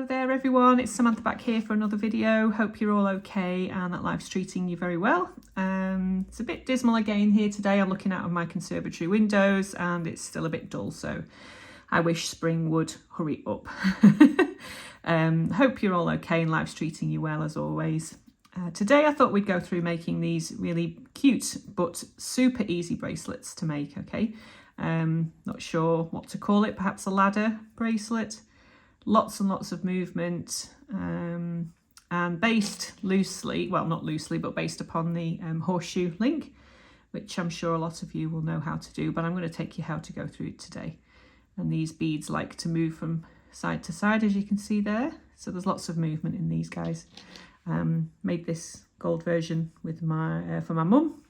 Hello there everyone, it's Samantha back here for another video. Hope you're all okay and that life's treating you very well. It's a bit dismal again here today. I'm looking out of my conservatory windows and it's still a bit dull, so I wish spring would hurry up. Hope you're all okay and life's treating you well as always. Today I thought we'd go through making these really cute but super easy bracelets to make, okay? Not sure what to call it, perhaps a ladder bracelet. Lots and lots of movement and based loosely, well not loosely, but based upon the horseshoe link, which I'm sure a lot of you will know how to do, but I'm going to take you how to go through it today. And these beads like to move from side to side, as you can see there, so there's lots of movement in these guys. Made this gold version with my for my mum.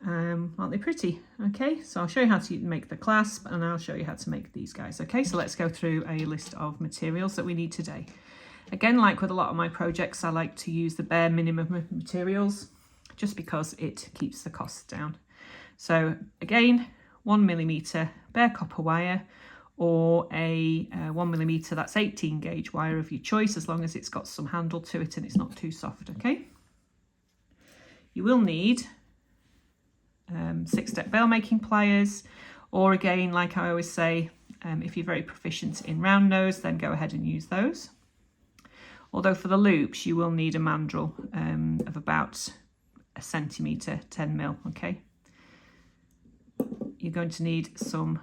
Aren't they pretty? Okay, so I'll show you how to make the clasp and I'll show you how to make these guys. Okay, so let's go through a list of materials that we need today. Again, like with a lot of my projects, I like to use the bare minimum of materials just because it keeps the costs down. So again, 1mm bare copper wire or a 1mm, that's 18 gauge wire of your choice, as long as it's got some handle to it and it's not too soft. Okay, you will need 6-step veil making pliers, or again, like I always say, if you're very proficient in round nose, then go ahead and use those. Although for the loops you will need a mandrel of about 1 centimetre, 10mm. Okay, you're going to need some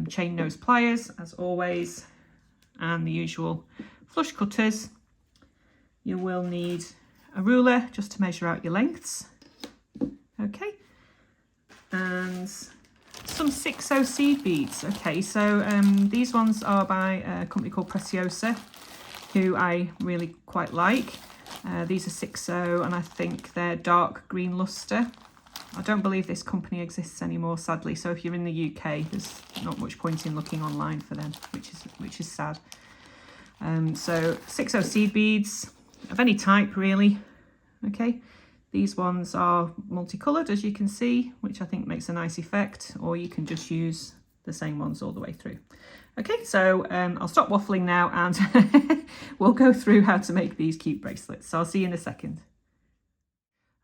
chain nose pliers as always, and the usual flush cutters. You will need a ruler just to measure out your lengths. Okay, and some 6/0 seed beads. Okay, so these ones are by a company called Preciosa, who I really quite like. These are 6/0 and I think they're dark green luster. I don't believe this company exists anymore, sadly, so if you're in the UK there's not much point in looking online for them, which is sad. So 6/0 seed beads of any type really. Okay, these ones are multicoloured, as you can see, which I think makes a nice effect, or you can just use the same ones all the way through. Okay, so I'll stop waffling now and we'll go through how to make these cute bracelets. So I'll see you in a second.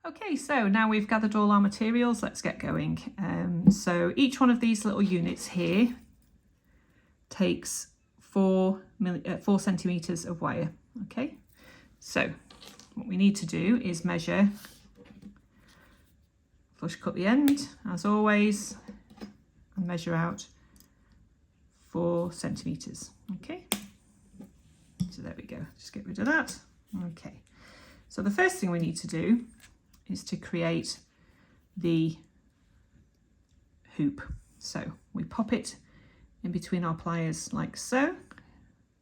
Okay, so now we've gathered all our materials, let's get going. So each one of these little units here takes 4 centimetres of wire. Okay, so what we need to do is measure, flush cut the end as always, and measure out 4 centimetres. Okay, so there we go, just get rid of that. Okay, so the first thing we need to do is to create the hoop. So we pop it in between our pliers like so,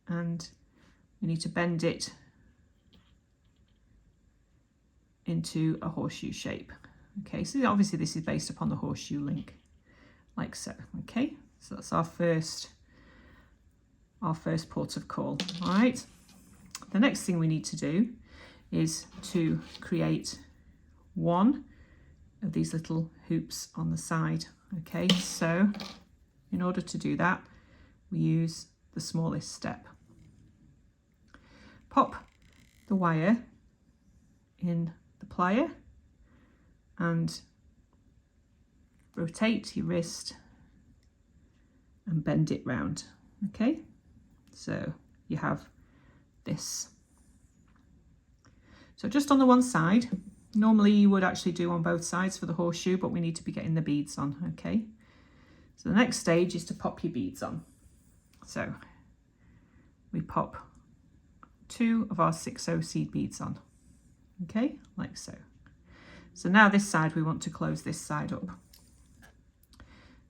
and we need to bend it into a horseshoe shape. Okay, so obviously this is based upon the horseshoe link, like so. Okay, so that's our first port of call. All right, the next thing we need to do is to create one of these little hoops on the side. Okay, so in order to do that, we use the smallest step. Pop the wire in the plier and rotate your wrist and bend it round. Okay, so you have this. So just on the one side. Normally you would actually do on both sides for the horseshoe, but we need to be getting the beads on. Okay, so the next stage is to pop your beads on. So we pop 2 of our 6/0 seed beads on. Okay, like so. So now this side, we want to close this side up.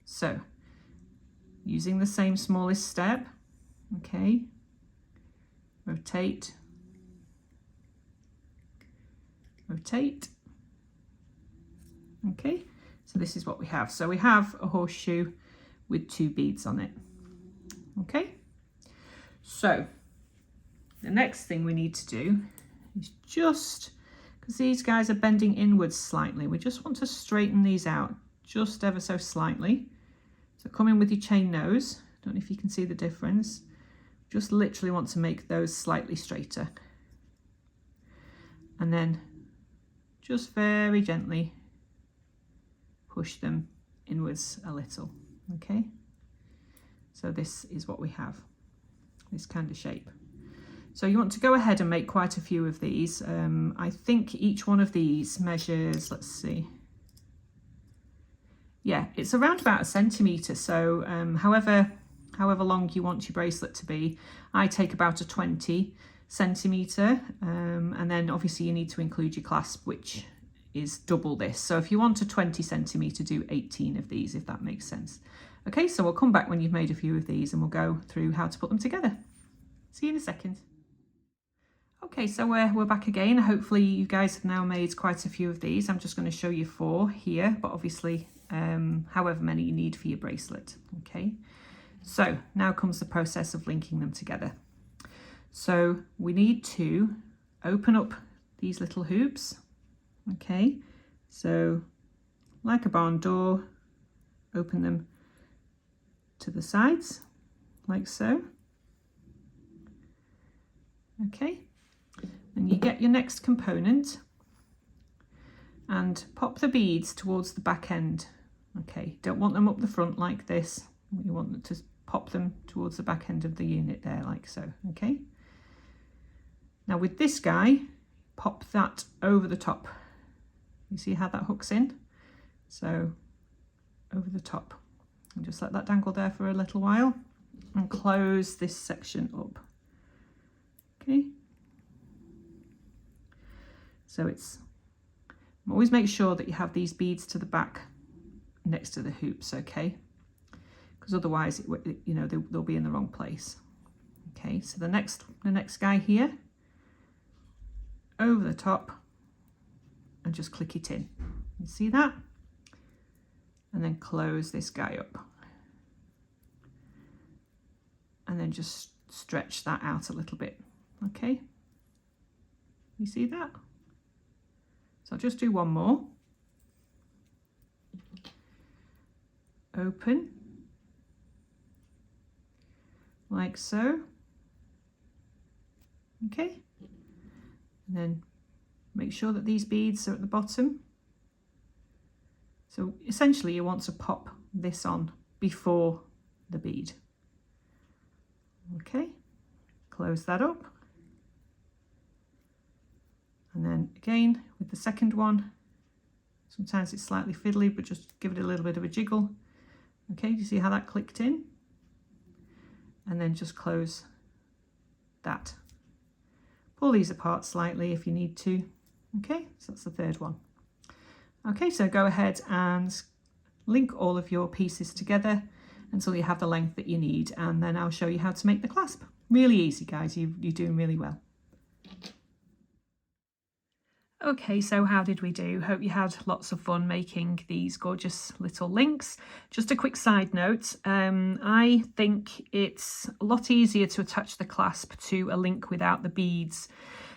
So using the same smallest step, okay, rotate, rotate. Okay, so this is what we have. So we have a horseshoe with 2 beads on it. Okay, so the next thing we need to do is, just because these guys are bending inwards slightly, we just want to straighten these out just ever so slightly. So come in with your chain nose, don't know if you can see the difference, just literally want to make those slightly straighter. And then just very gently push them inwards a little, okay? So this is what we have, this kind of shape. So you want to go ahead and make quite a few of these. I think each one of these measures, let's see. Yeah, it's around about 1 centimetre. So however long you want your bracelet to be, I take about a 20 centimetre. And then obviously you need to include your clasp, which is double this. So if you want a 20 centimetre, do 18 of these, if that makes sense. Okay, so we'll come back when you've made a few of these and we'll go through how to put them together. See you in a second. Okay, so we're back again. Hopefully you guys have now made quite a few of these. I'm just going to show you 4 here, but obviously however many you need for your bracelet. Okay, so now comes the process of linking them together. So we need to open up these little hoops. Okay, so like a barn door, open them to the sides like so. Okay, and you get your next component and pop the beads towards the back end. Okay, don't want them up the front like this. You want to pop them towards the back end of the unit there like so. Okay, now with this guy, pop that over the top. You see how that hooks in? So over the top, and just let that dangle there for a little while and close this section up. Okay, so always make sure that you have these beads to the back next to the hoops, okay, because otherwise they'll be in the wrong place. Okay, so the next guy here, over the top, and just click it in. You see that? And then close this guy up, and then just stretch that out a little bit. Okay, you see that? So I'll just do one more. Open, like so. Okay, and then make sure that these beads are at the bottom. So essentially you want to pop this on before the bead. Okay, close that up. And then again with the second one, sometimes it's slightly fiddly, but just give it a little bit of a jiggle. Okay, do you see how that clicked in? And then just close that. Pull these apart slightly if you need to. Okay, so that's the third one. Okay, so go ahead and link all of your pieces together until you have the length that you need, and then I'll show you how to make the clasp. Really easy, guys, you're doing really well. Okay, so how did we do? Hope you had lots of fun making these gorgeous little links. Just a quick side note, I think it's a lot easier to attach the clasp to a link without the beads,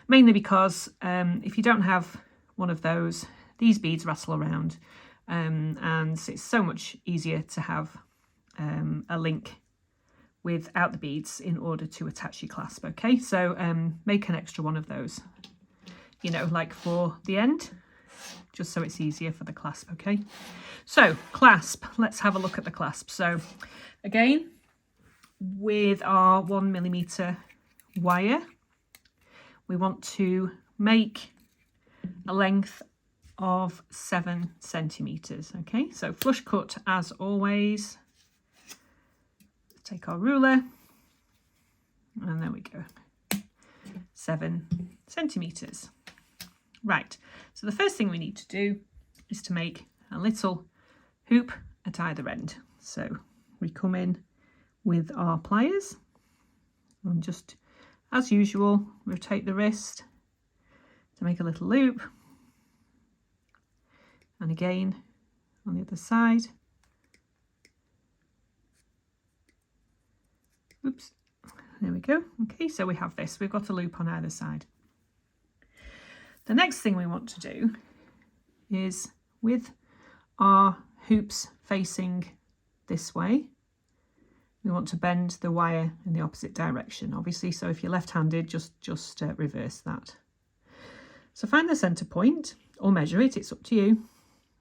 mainly because if you don't have one of those, these beads rattle around, and it's so much easier to have a link without the beads in order to attach your clasp. Okay, so make an extra one of those, you know, like for the end, just so it's easier for the clasp. Okay, so clasp, let's have a look at the clasp. So again, with our 1mm wire, we want to make a length of 7 centimeters. Okay, so flush cut as always. Take our ruler, and there we go, 7 centimeters. Right, so the first thing we need to do is to make a little hoop at either end. So we come in with our pliers and just, as usual, rotate the wrist to make a little loop, and again on the other side. Oops, there we go. Okay, so we have this, we've got a loop on either side. The next thing we want to do is, with our hoops facing this way, we want to bend the wire in the opposite direction, obviously. So if you're left-handed, just reverse that. So find the center point or measure it, it's up to you,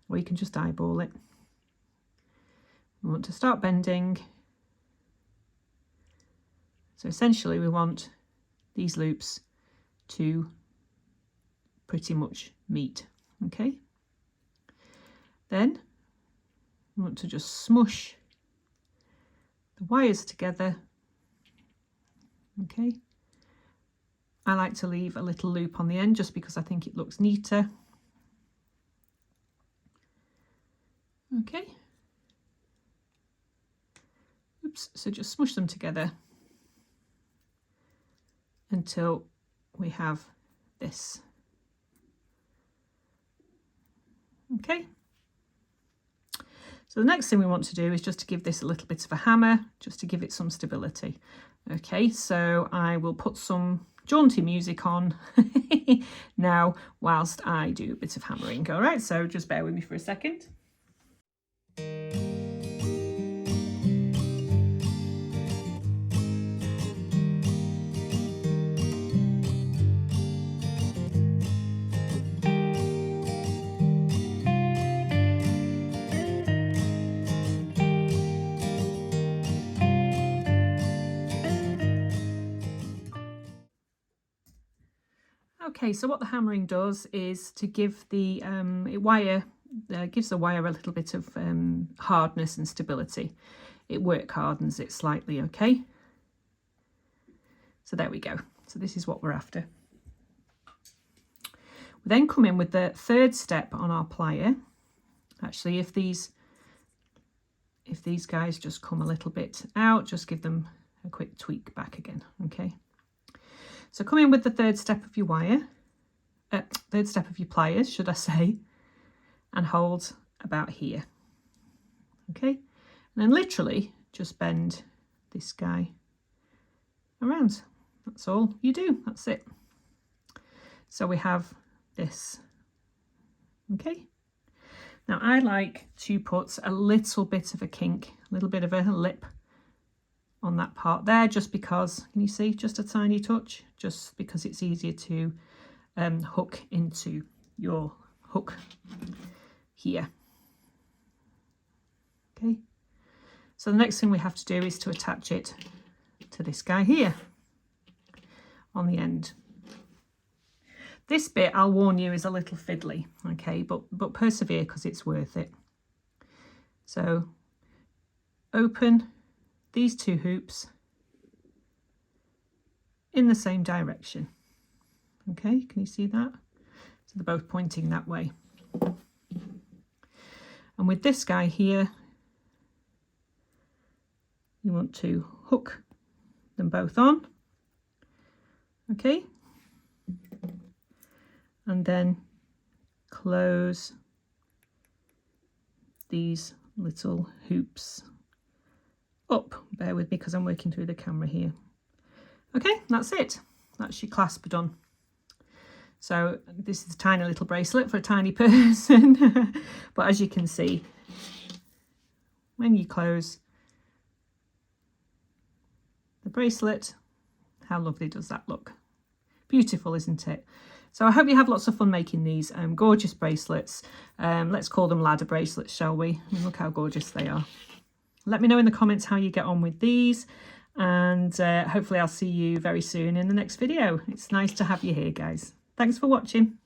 or you can just eyeball it. We want to start bending. So essentially we want these loops to pretty much meet, okay? Then we want to just smush the wires together, okay? I like to leave a little loop on the end just because I think it looks neater. Okay. Oops, so just smush them together until we have this. Okay. So the next thing we want to do is just to give this a little bit of a hammer, just to give it some stability. Okay, so I will put some jaunty music on now whilst I do a bit of hammering. All right, so just bear with me for a second. Okay, so what the hammering does is to give the gives the wire a little bit of hardness and stability. It work hardens it slightly, okay? So there we go. So this is what we're after. We then come in with the third step on our plier. Actually, if these guys just come a little bit out, just give them a quick tweak back again, okay? So come in with the third step of your wire, third step of your pliers, should I say, and hold about here, okay? And then literally just bend this guy around. That's all you do, that's it. So we have this, okay? Now I like to put a little bit of a kink, a little bit of a lip on that part there, just because, can you see, just a tiny touch, just because it's easier to hook into your hook here. Okay, so the next thing we have to do is to attach it to this guy here on the end. This bit, I'll warn you, is a little fiddly, okay, but persevere because it's worth it. So open these two hoops in the same direction. Okay, can you see that? So they're both pointing that way. And with this guy here, you want to hook them both on. Okay. And then close these little hoops up. Bear with me because I'm working through the camera here. Okay, that's it. That's your clasp done. So this is a tiny little bracelet for a tiny person. But as you can see, when you close the bracelet, how lovely does that look? Beautiful, isn't it? So I hope you have lots of fun making these gorgeous bracelets. Let's call them ladder bracelets, shall we? I mean, look how gorgeous they are. Let me know in the comments how you get on with these, and hopefully I'll see you very soon in the next video. It's nice to have you here, guys. Thanks for watching.